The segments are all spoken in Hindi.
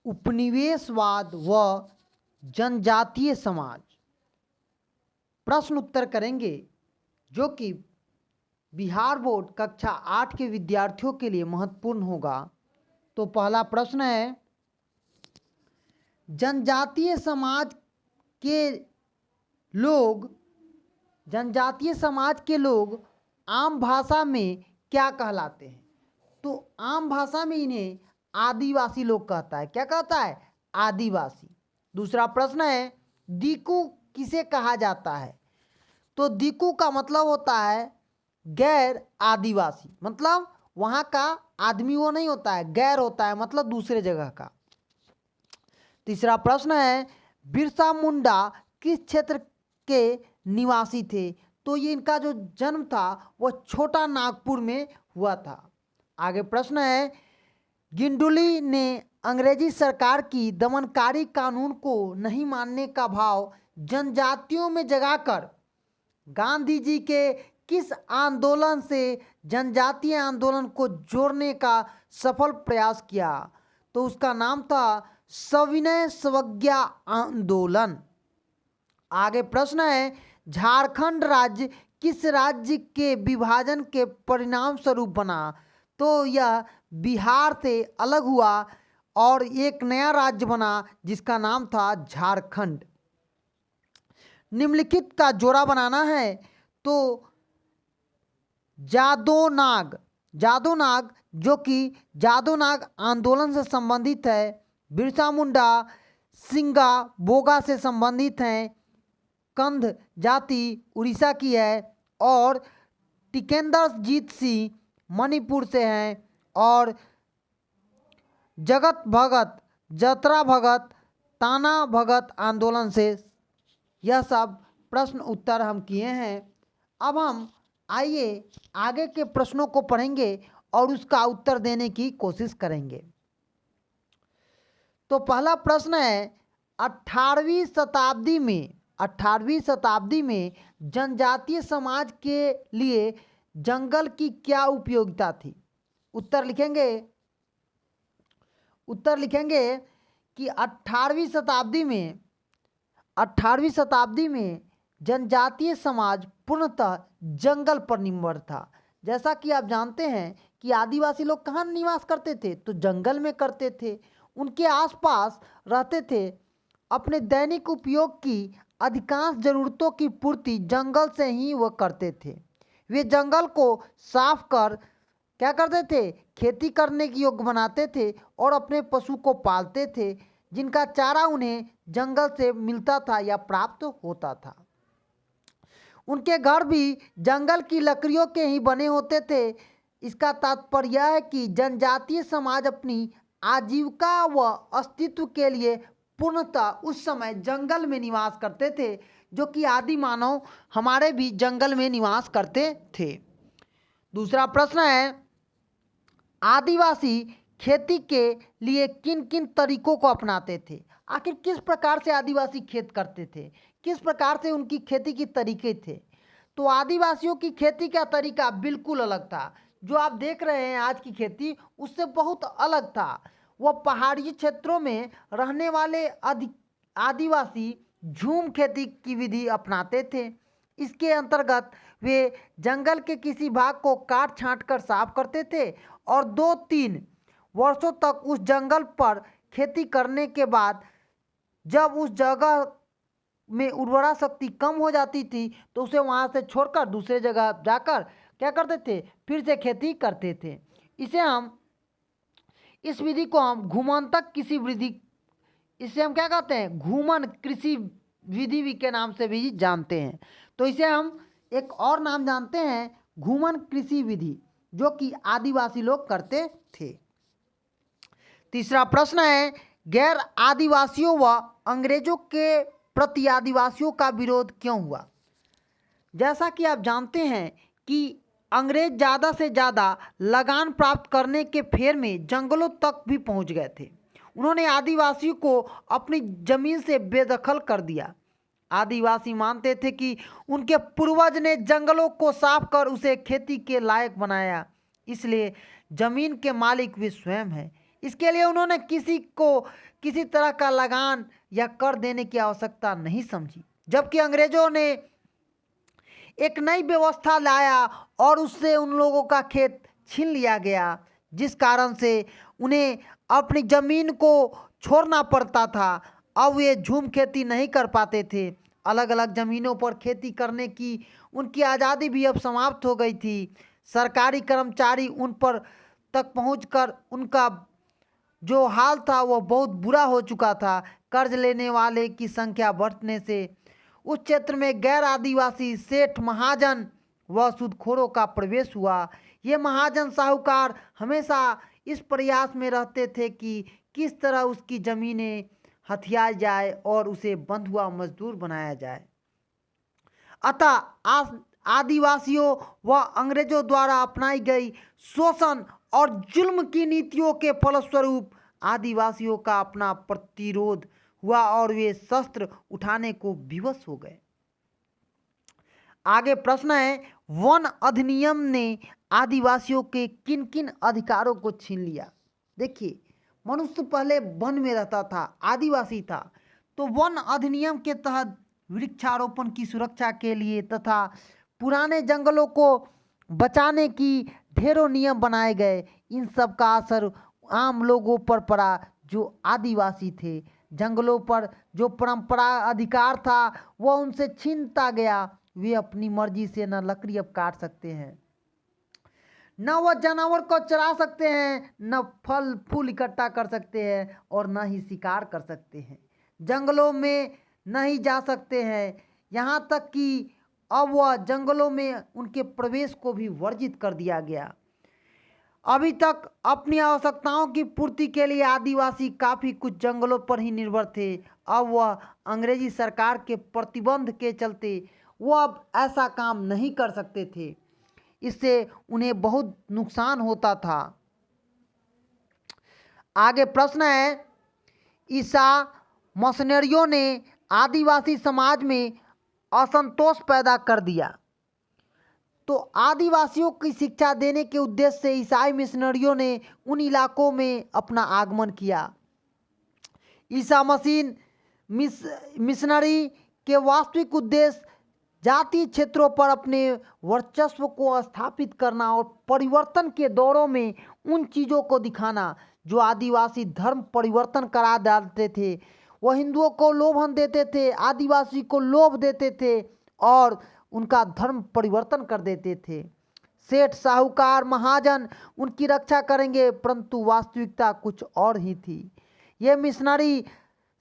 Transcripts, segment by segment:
उपनिवेशवाद व जनजातीय समाज। प्रश्न उत्तर करेंगे जो कि बिहार बोर्ड कक्षा 8 के विद्यार्थियों के लिए महत्वपूर्ण होगा। तो पहला प्रश्न है, जनजातीय समाज के लोग आम भाषा में क्या कहलाते हैं? तो आम भाषा में इन्हें आदिवासी लोग कहता है। क्या कहता है? आदिवासी। दूसरा प्रश्न है, दीकू किसे कहा जाता है? तो दीकू का मतलब होता है गैर आदिवासी, मतलब वहाँ का आदमी वो नहीं होता है, गैर होता है, मतलब दूसरे जगह का। तीसरा प्रश्न है, बिरसा मुंडा किस क्षेत्र के निवासी थे? तो ये इनका जो जन्म था वो छोटा नागपुर में हुआ था। आगे प्रश्न है, गिंडुली ने अंग्रेजी सरकार की दमनकारी कानून को नहीं मानने का भाव जनजातियों में जगाकर गांधी जी के किस आंदोलन से जनजातीय आंदोलन को जोड़ने का सफल प्रयास किया? तो उसका नाम था सविनय स्वज्ञा आंदोलन। आगे प्रश्न है, झारखंड राज्य किस राज्य के विभाजन के परिणाम स्वरूप बना? तो यह बिहार से अलग हुआ और एक नया राज्य बना जिसका नाम था झारखंड। निम्नलिखित का जोड़ा बनाना है। तो जादोनाग जो कि जादोनाग आंदोलन से संबंधित है, बिरसा मुंडा सिंगा बोगा से संबंधित हैं, कंध जाति उड़ीसा की है, और टिकेंद्र जीत सिंह मणिपुर से हैं, और जगत भगत जतरा भगत ताना भगत आंदोलन से। यह सब प्रश्न उत्तर हम किए हैं। अब हम आइए आगे के प्रश्नों को पढ़ेंगे और उसका उत्तर देने की कोशिश करेंगे। तो पहला प्रश्न है, 18वीं शताब्दी में जनजातीय समाज के लिए जंगल की क्या उपयोगिता थी? उत्तर लिखेंगे कि 18वीं शताब्दी में जनजातीय समाज पूर्णतः जंगल पर निर्भर था। जैसा कि आप जानते हैं कि आदिवासी लोग कहाँ निवास करते थे? तो जंगल में करते थे, उनके आसपास रहते थे। अपने दैनिक उपयोग की अधिकांश जरूरतों की पूर्ति जंगल से ही वह करते थे। वे जंगल को साफ कर क्या करते थे? खेती करने के योग्य बनाते थे और अपने पशु को पालते थे, जिनका चारा उन्हें जंगल से मिलता था या प्राप्त होता था। उनके घर भी जंगल की लकड़ियों के ही बने होते थे। इसका तात्पर्य यह है कि जनजातीय समाज अपनी आजीविका व अस्तित्व के लिए पूर्णतः उस समय जंगल में निवास करते थे, जो कि आदि मानव हमारे भी जंगल में निवास करते थे। दूसरा प्रश्न है, आदिवासी खेती के लिए किन किन तरीकों को अपनाते थे? आखिर किस प्रकार से आदिवासी खेत करते थे? किस प्रकार से उनकी खेती की तरीके थे? तो आदिवासियों की खेती का तरीका बिल्कुल अलग था। जो आप देख रहे हैं आज की खेती, उससे बहुत अलग था। वह पहाड़ी क्षेत्रों में रहने वाले आदिवासी झूम खेती की विधि अपनाते थे। इसके अंतर्गत वे जंगल के किसी भाग को काट छांट कर साफ करते थे और 2-3 वर्षों तक उस जंगल पर खेती करने के बाद जब उस जगह में उर्वरा शक्ति कम हो जाती थी तो उसे वहाँ से छोड़कर दूसरे जगह जाकर क्या करते थे? फिर से खेती करते थे। इस विधि को हम घूमंतक कृषि विधि, इसे हम क्या कहते हैं? घूमन कृषि विधि के नाम से भी जानते हैं। तो इसे हम एक और नाम जानते हैं, घूमन कृषि विधि, जो कि आदिवासी लोग करते थे। तीसरा प्रश्न है, गैर आदिवासियों व अंग्रेजों के प्रति आदिवासियों का विरोध क्यों हुआ? जैसा कि आप जानते हैं कि अंग्रेज ज़्यादा से ज़्यादा लगान प्राप्त करने के फेर में जंगलों तक भी पहुंच गए थे। उन्होंने आदिवासियों को अपनी जमीन से बेदखल कर दिया। आदिवासी मानते थे कि उनके पूर्वज ने जंगलों को साफ कर उसे खेती के लायक बनाया, इसलिए जमीन के मालिक वे स्वयं हैं। इसके लिए उन्होंने किसी को किसी तरह का लगान या कर देने की आवश्यकता नहीं समझी, जबकि अंग्रेजों ने एक नई व्यवस्था लाया और उससे उन लोगों का खेत छीन लिया गया, जिस कारण से उन्हें अपनी जमीन को छोड़ना पड़ता था। अब वे झूम खेती नहीं कर पाते थे। अलग अलग जमीनों पर खेती करने की उनकी आज़ादी भी अब समाप्त हो गई थी। सरकारी कर्मचारी उन पर तक पहुंचकर उनका जो हाल था वह बहुत बुरा हो चुका था। कर्ज लेने वाले की संख्या बढ़ने से उस क्षेत्र में गैर आदिवासी सेठ, महाजन व सूदखोरों का प्रवेश हुआ। ये महाजन साहूकार हमेशा इस प्रयास में रहते थे कि किस तरह उसकी ज़मीनें हथियाई जाए और उसे बंधुआ मजदूर बनाया जाए। अतः आदिवासियों व अंग्रेजों द्वारा अपनाई गई शोषण और जुल्म की नीतियों के फलस्वरूप आदिवासियों का अपना प्रतिरोध हुआ और वे शस्त्र उठाने को विवश हो गए। आगे प्रश्न है, वन अधिनियम ने आदिवासियों के किन किन अधिकारों को छीन लिया? देखिए, मनुष्य पहले वन में रहता था, आदिवासी था, तो वन अधिनियम के तहत वृक्षारोपण की सुरक्षा के लिए तथा पुराने जंगलों को बचाने की ढेरों नियम बनाए गए। इन सब का असर आम लोगों पर पड़ा जो आदिवासी थे। जंगलों पर जो परंपरा अधिकार था वह उनसे छीनता गया। वे अपनी मर्जी से न लकड़ी अब काट सकते हैं, न वह जानवर को चरा सकते हैं, न फल फूल इकट्ठा कर सकते हैं और न ही शिकार कर सकते हैं। जंगलों में नहीं जा सकते हैं, यहाँ तक कि अब वह जंगलों में उनके प्रवेश को भी वर्जित कर दिया गया। अभी तक अपनी आवश्यकताओं की पूर्ति के लिए आदिवासी काफ़ी कुछ जंगलों पर ही निर्भर थे। अब वह अंग्रेजी सरकार के प्रतिबंध के चलते वह अब ऐसा काम नहीं कर सकते थे। इससे उन्हें बहुत नुकसान होता था। आगे प्रश्न है, ईसा मिशनरियों ने आदिवासी समाज में असंतोष पैदा कर दिया। तो आदिवासियों की शिक्षा देने के उद्देश्य से ईसाई मिशनरियों ने उन इलाकों में अपना आगमन किया। ईसा मसीह मिशनरी के वास्तविक उद्देश्य जातीय क्षेत्रों पर अपने वर्चस्व को स्थापित करना और परिवर्तन के दौरों में उन चीज़ों को दिखाना जो आदिवासी धर्म परिवर्तन करा डालते थे। वह हिंदुओं को लोभन देते थे, आदिवासी को लोभ देते थे और उनका धर्म परिवर्तन कर देते थे। सेठ, साहूकार, महाजन उनकी रक्षा करेंगे, परंतु वास्तविकता कुछ और ही थी। ये मिशनरी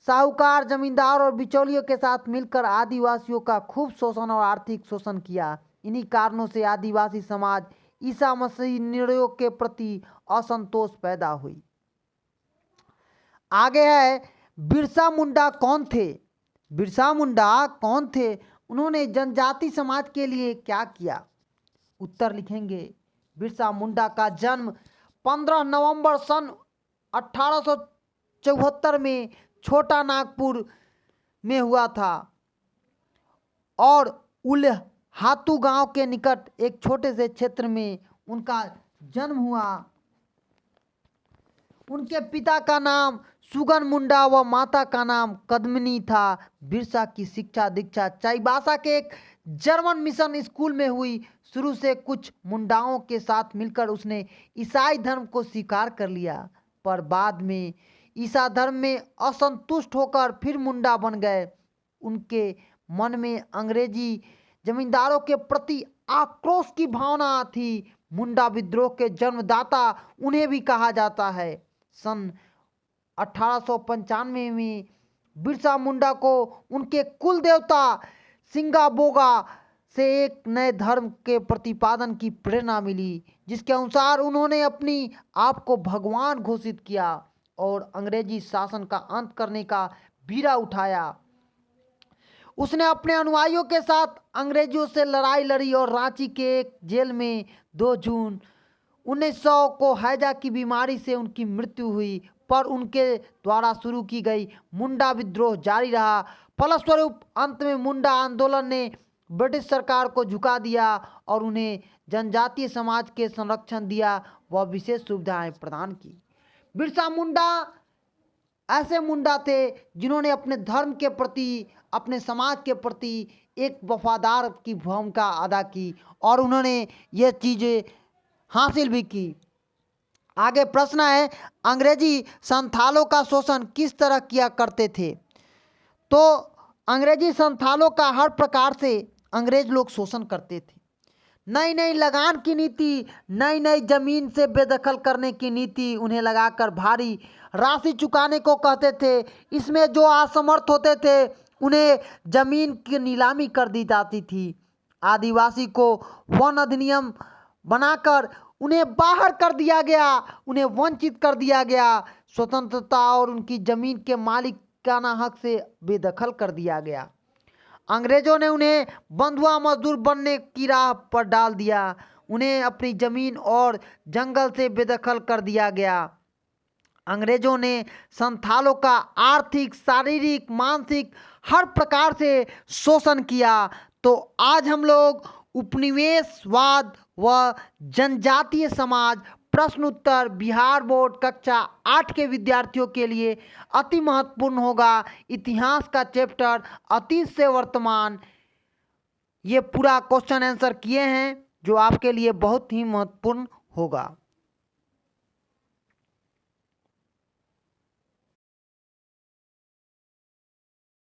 साहूकार, जमींदार और बिचौलियों के साथ मिलकर आदिवासियों का खूब शोषण और आर्थिक शोषण किया। इन्हीं कारणों से आदिवासी समाज ईसा मसीह निर्णयों के प्रति असंतोष पैदा हुई। आगे है, बिरसा मुंडा कौन थे? बिरसा मुंडा कौन थे? उन्होंने जनजाति समाज के लिए क्या किया? उत्तर लिखेंगे। बिरसा मुंडा का जन्म 15 नवंबर सन 1874 में छोटा नागपुर में हुआ था और उल्हातू गांव के निकट एक छोटे से क्षेत्र में उनका जन्म हुआ। उनके पिता का नाम सुगन मुंडा व माता का नाम कदमिनी था। बिरसा की शिक्षा दीक्षा चाईबासा के एक जर्मन मिशन स्कूल में हुई। शुरू से कुछ मुंडाओं के साथ मिलकर उसने ईसाई धर्म को स्वीकार कर लिया, पर बाद में ईसा धर्म में असंतुष्ट होकर फिर मुंडा बन गए। उनके मन में अंग्रेजी जमींदारों के प्रति आक्रोश की भावना थी। मुंडा विद्रोह के जन्मदाता उन्हें भी कहा जाता है। सन 1895 में बिरसा मुंडा को उनके कुल देवता सिंगाबोगा से एक नए धर्म के प्रतिपादन की प्रेरणा मिली, जिसके अनुसार उन्होंने अपनी आप को भगवान घोषित किया और अंग्रेजी शासन का अंत करने का बीड़ा उठाया। उसने अपने अनुयायियों के साथ अंग्रेजों से लड़ाई लड़ी और रांची के एक जेल में 2 जून 1900 को हैजा की बीमारी से उनकी मृत्यु हुई, पर उनके द्वारा शुरू की गई मुंडा विद्रोह जारी रहा। फलस्वरूप अंत में मुंडा आंदोलन ने ब्रिटिश सरकार को झुका दिया और उन्हें जनजातीय समाज के संरक्षण दिया व विशेष सुविधाएं प्रदान की। बिरसा मुंडा ऐसे मुंडा थे जिन्होंने अपने धर्म के प्रति, अपने समाज के प्रति एक वफादार की भूमिका अदा की और उन्होंने ये चीज़ें हासिल भी की। आगे प्रश्न है, अंग्रेजी संथालों का शोषण किस तरह किया करते थे? तो अंग्रेजी संथालों का हर प्रकार से अंग्रेज लोग शोषण करते थे। नई नई लगान की नीति, नई नई जमीन से बेदखल करने की नीति उन्हें लगाकर भारी राशि चुकाने को कहते थे। इसमें जो असमर्थ होते थे उन्हें जमीन की नीलामी कर दी जाती थी। आदिवासी को वन अधिनियम बनाकर उन्हें बाहर कर दिया गया, उन्हें वंचित कर दिया गया, स्वतंत्रता और उनकी जमीन के मालिकाना हक से बेदखल कर दिया गया। अंग्रेजों ने उन्हें बंधुआ मजदूर बनने की राह पर डाल दिया, उन्हें अपनी जमीन और जंगल से बेदखल कर दिया गया। अंग्रेजों ने संथालों का आर्थिक, शारीरिक, मानसिक हर प्रकार से शोषण किया। तो आज हम लोग उपनिवेशवाद व जनजातीय समाज प्रश्न उत्तर बिहार बोर्ड कक्षा 8 के विद्यार्थियों के लिए अति महत्वपूर्ण होगा। इतिहास का चैप्टर अतीत से वर्तमान, ये पूरा क्वेश्चन आंसर किए हैं जो आपके लिए बहुत ही महत्वपूर्ण होगा।